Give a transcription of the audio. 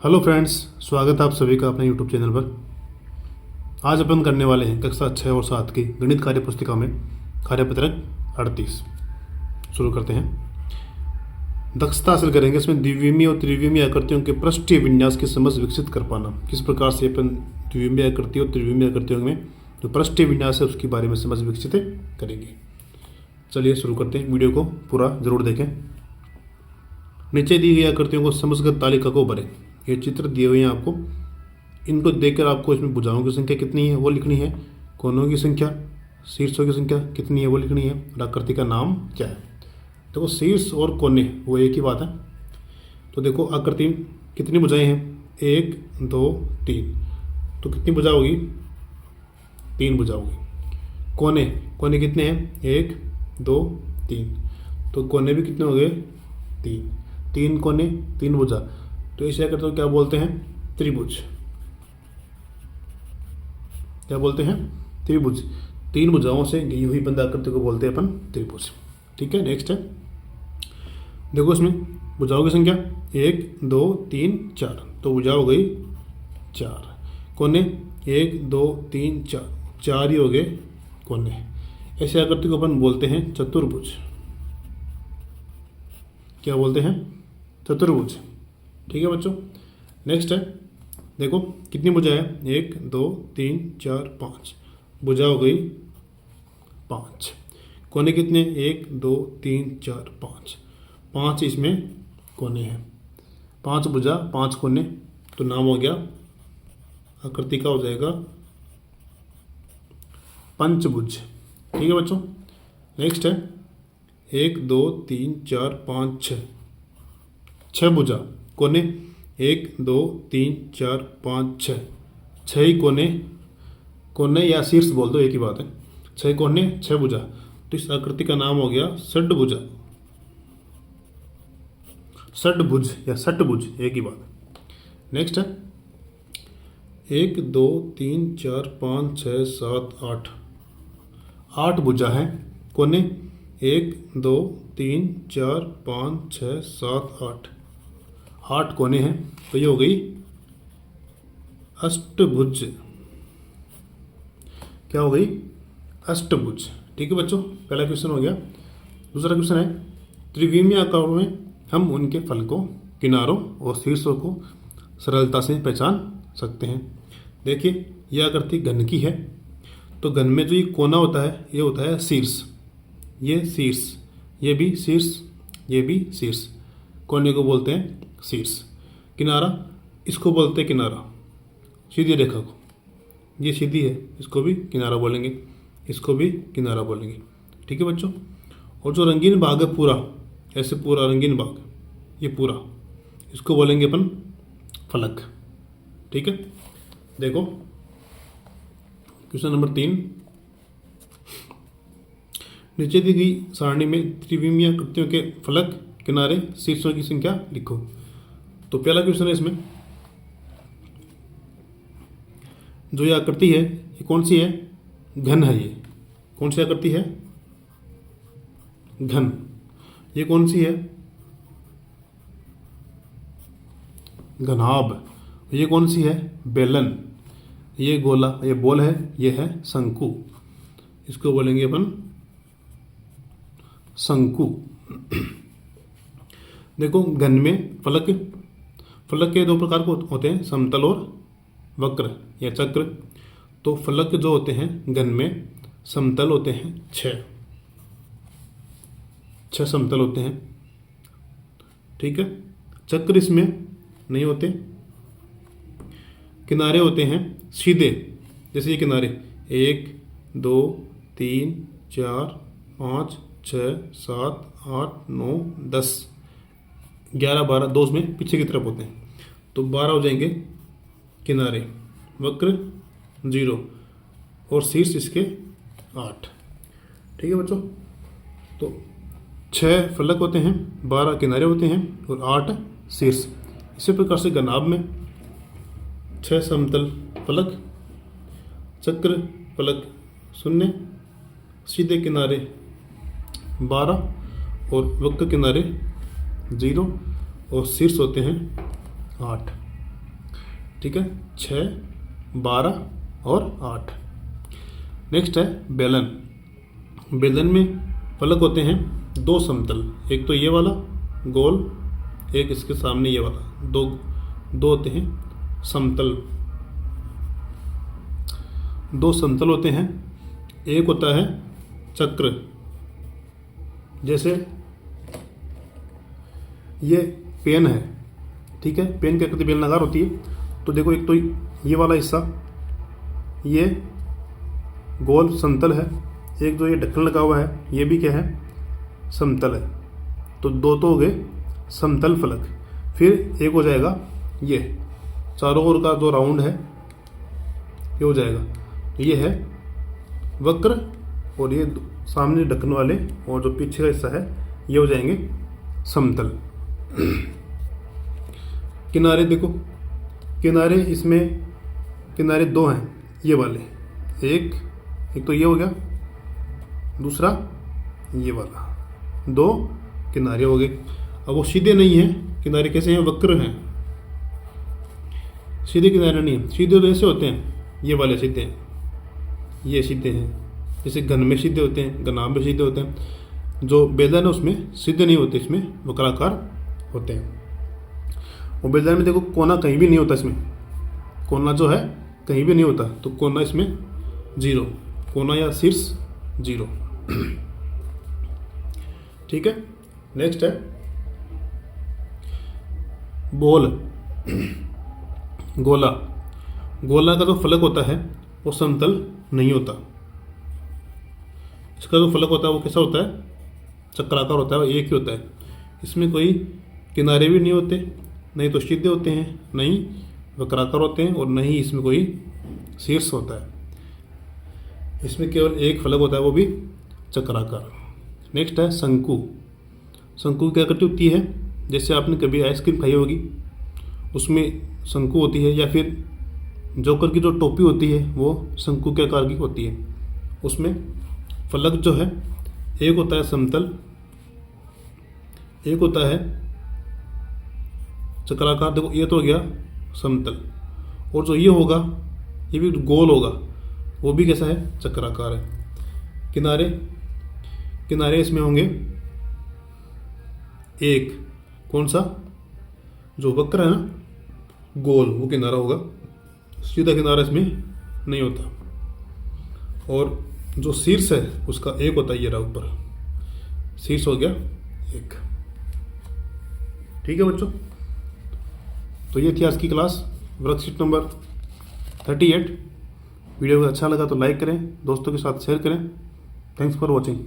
Hello friends, स्वागत है आप सभी का अपने यूट्यूब चैनल पर। आज अपन करने वाले हैं कक्षा 6 और 7 की गणित कार्य पुस्तिका में कार्यपत्रक 38। शुरू करते हैं। दक्षता हासिल करेंगे इसमें द्विविमीय और त्रिविमीय आकृतियों के पृष्ठीय विन्यास की समझ विकसित कर पाना। किस प्रकार से अपन द्विविमीय आकृति और त्रिविमीय आकृतियों में जो पृष्ठीय विन्यास है उसके बारे में समझ विकसित करेंगे। चलिए शुरू करते हैं। वीडियो को पूरा जरूर देखें। नीचे दी गई आकृतियों को समझकर तालिका को भरें। ये चित्र दिए हुए हैं आपको, इनको देखकर आपको इसमें भुजाओं की संख्या कितनी है वो लिखनी है, कोनों की संख्या, शीर्षों की संख्या कितनी है वो लिखनी है, और आकृति का नाम क्या है। देखो शीर्ष और कोने वो एक ही बात है। तो देखो आकृति कितनी भुजाएं हैं, 1 2 3, तो कितनी भुजा होगी, 3 भुजा होगी। कोने कोने कितने हैं, 1 2 3, तो कोने भी कितने हो गए, 3 कोने 3 भुजा। तो इसे आकृति को क्या बोलते हैं, त्रिभुज। क्या बोलते हैं, त्रिभुज। 3 भुजाओं से घी हुई बंद आकृति को बोलते हैं अपन त्रिभुज। ठीक है, नेक्स्ट है। देखो इसमें भुजाओं की संख्या 1 2 3 4, तो भुजा हो गई 4। कोने 1 2 3 4, 4 ही हो गए कोने। ऐसे आकृति को अपन बोलते हैं चतुर्भुज। क्या बोलते हैं, चतुर्भुज। ठीक है बच्चों, नेक्स्ट है। देखो कितनी भुजा है, 1 2 3 4 5, भुजा हो गई 5। कोने कितने, 1 2 3 4 5, 5 इसमें कोने हैं। 5 भुजा 5 कोने, तो नाम हो गया, आकृति का हो जाएगा पंचभुज। ठीक है बच्चों, नेक्स्ट है। 1 2 3 4 5 6, 6 भुजा। कोने 1 2 3 4 5 6, 6 ही कोने। कोने या शीर्ष बोल दो, एक ही बात है। 6 कोने 6 भुजा, तो इस आकृति का नाम हो गया षड्भुजा। षड्भुज या षट्भुज, एक ही बात। नेक्स्ट है। 1 2 3 4 5 6 7 8, 8 भुजा है। कोने 1 2 3 4 5 6 7 8, 8 कोने हैं, तो ये हो गई अष्टभुज। क्या हो गई, अष्टभुज। ठीक है बच्चों, पहला क्वेश्चन हो गया। दूसरा क्वेश्चन है, त्रिविमीय आकारों में हम उनके फलकों, किनारों और शीर्षों को सरलता से पहचान सकते हैं। देखिए यह आकृति घन की है, तो घन में जो ये कोना होता है ये होता है शीर्ष। ये शीर्ष, ये भी शीर्ष, ये भी शीर्ष। कोने को बोलते हैं शीर्ष। किनारा, इसको बोलते हैं किनारा। सीधी रेखा को, ये सीधी है, इसको भी किनारा बोलेंगे, इसको भी किनारा बोलेंगे। ठीक है बच्चों। और जो रंगीन भाग है पूरा, ऐसे पूरा रंगीन भाग, ये पूरा, इसको बोलेंगे अपन फलक। ठीक है, देखो क्वेश्चन नंबर 3। नीचे दी गई सारणी में त्रिविमीय आकृतियों के फलक, किनारे, शीर्षों की संख्या लिखो। तो पहला क्वेश्चन है इसमें, जो ये आकृति है ये कौन सी है, घन है। ये कौन सी आकृति है, घन। ये कौन सी है, घनाभ। ये कौन सी है, बेलन। ये गोला, ये बॉल है, ये है शंकु। इसको बोलेंगे अपन शंकु। देखो घन में फलक, फलक के 2 प्रकार को होते हैं, समतल और वक्र या चक्र। तो फलक जो होते हैं घन में समतल होते हैं 6 समतल होते हैं। ठीक है, चक्र इसमें नहीं होते। किनारे होते हैं सीधे, जैसे ये किनारे 1 2 3 4 5 6 7 8 9 10 11 12, 2 में पीछे की तरफ होते हैं, तो 12 हो जाएंगे किनारे। वक्र 0 और शीर्ष इसके 8। ठीक है बच्चों, तो 6 फलक होते हैं, 12 किनारे होते हैं और 8 शीर्ष। इसी प्रकार से घनाभ में 6 समतल फलक, चक्र फलक 0, सीधे किनारे 12 और वक्र किनारे 0 और शीर्ष होते हैं 8। ठीक है, 6, 12 और 8। नेक्स्ट है बेलन। बेलन में फलक होते हैं 2 समतल, एक तो ये वाला गोल, एक इसके सामने ये वाला, दो होते हैं समतल, 2 समतल होते हैं। एक होता है चक्र, जैसे ये पेन है, ठीक है, पेन क्या करती है, बेलनाकार होती है। तो देखो एक तो ये वाला हिस्सा ये गोल समतल है, एक जो ये ढक्कन लगा हुआ है ये भी क्या है, समतल है। तो 2 तो हो गए समतल फलक। फिर एक हो जाएगा ये चारों ओर का जो राउंड है ये हो जाएगा, ये है वक्र, और ये सामने ढक्कन वाले और जो पीछे का हिस्सा है ये हो जाएंगे समतल। किनारे देखो, किनारे इसमें किनारे 2 हैं ये वाले, एक तो ये हो गया, दूसरा ये वाला, 2 किनारे हो गए। अब वो सीधे नहीं है किनारे, कैसे हैं, वक्र हैं, सीधे किनारे नहीं है। सीधे तो ऐसे होते हैं, ये वाले सीधे हैं, ये सीधे हैं, जैसे घन में सीधे होते हैं, घनाभ में सीधे होते हैं। जो बेलन है उसमें सीधे नहीं होते, इसमें वक्राकार होते हैं। और बेलन में देखो कोना कहीं भी नहीं होता, इसमें कोना जो है कहीं भी नहीं होता, तो कोना इसमें 0, कोना या शीर्ष 0। ठीक है। नेक्स्ट है बोल, गोला। गोला का जो फलक होता है वो समतल नहीं होता, इसका जो फलक होता है वो कैसा होता है, चक्राकार होता है, एक ही होता है। इसमें कोई किनारे भी नहीं होते, नहीं तो सीधे होते हैं, नहीं वक्राकार होते हैं, और नहीं इसमें कोई शीर्ष होता है। इसमें केवल एक फलक होता है, वो भी चक्राकार। नेक्स्ट है शंकु। शंकु क्या करती होती है, जैसे आपने कभी आइसक्रीम खाई होगी, उसमें शंकु होती है, या फिर जोकर की जो टोपी होती है वो शंकु के आकार की होती है। उसमें फलक जो है एक होता है समतल, एक होता है चक्राकार। देखो ये तो हो गया समतल, और जो ये होगा ये भी गोल होगा, वो भी कैसा है, चक्राकार है। किनारे, किनारे इसमें होंगे एक, कौन सा, जो वक्र है ना गोल, वो किनारा होगा, सीधा किनारा इसमें नहीं होता। और जो शीर्ष है उसका एक होता है, ये रहा ऊपर, शीर्ष हो गया एक। ठीक है बच्चों, तो ये थी आज की क्लास, वर्कशीट नंबर 38। वीडियो को अच्छा लगा तो लाइक करें, दोस्तों के साथ शेयर करें। Thanks for watching.